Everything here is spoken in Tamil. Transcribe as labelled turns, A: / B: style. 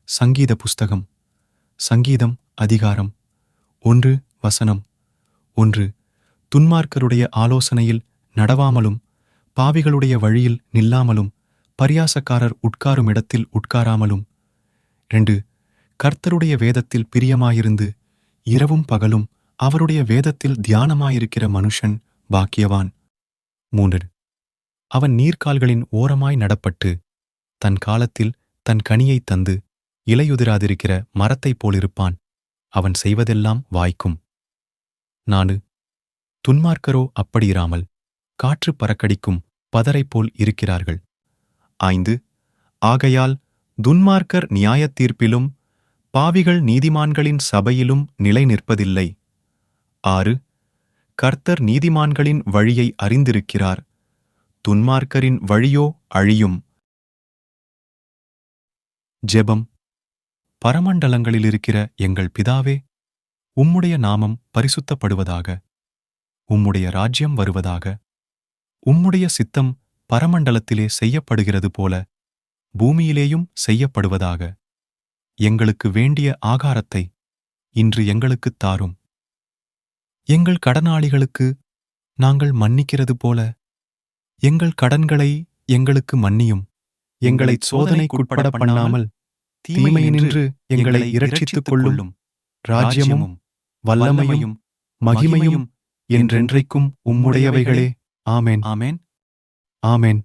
A: சங்கீத புஸ்தகம். சங்கீதம் அதிகாரம் 1 வசனம் 1. துன்மார்க்கருடைய ஆலோசனையில் நடவாமலும் பாவிகளுடைய வழியில் நில்லாமலும் பரியாசக்காரர் உட்காரும் இடத்தில் உட்காராமலும். 2. கர்த்தருடைய வேதத்தில் பிரியமாயிருந்து இரவும் பகலும் அவருடைய வேதத்தில் தியானமாயிருக்கிற மனுஷன் பாக்கியவான். 3. அவன் நீர்க்கால்களின் ஓரமாய் நடப்பட்டு தன் காலத்தில் தன் கனியைத் தந்து இலையுதிராதிருக்கிற மரத்தைப் போலிருப்பான். அவன் செய்வதெல்லாம் வாய்க்கும். 4. துன்மார்க்கரோ அப்படியிராமல் காற்று பறக்கடிக்கும் பதரைப்போல் இருக்கிறார்கள். 5. ஆகையால் துன்மார்க்கர் நியாயத்தீர்ப்பிலும் பாவிகள் நீதிமான்களின் சபையிலும் நிலை நிற்பதில்லை. 6. கர்த்தர் நீதிமான்களின் வழியை அறிந்திருக்கிறார், துன்மார்க்கரின் வழியோ அழியும். ஜெபம். பரமண்டலங்களிலிருக்கிற எங்கள் பிதாவே, உம்முடைய நாமம் பரிசுத்தப்படுவதாக. உம்முடைய ராஜ்யம் வருவதாக. உம்முடைய சித்தம் பரமண்டலத்திலே செய்யப்படுகிறது போல பூமியிலேயும் செய்யப்படுவதாக. எங்களுக்கு வேண்டிய ஆகாரத்தை இன்று எங்களுக்குத் தாரும். எங்கள் கடனாளிகளுக்கு நாங்கள் மன்னிக்கிறது போல எங்கள் கடன்களை எங்களுக்கு மன்னியும். எங்களைச் சோதனைக்குட்பட பண்ணாமல் தீமையினின்று எங்களை இரட்சித்துக் கொள்ளும். ராஜ்யமும் வல்லமையும் மகிமையும் என்றென்றைக்கும் உம்முடையவைகளே. ஆமென். ஆமென். ஆமென்.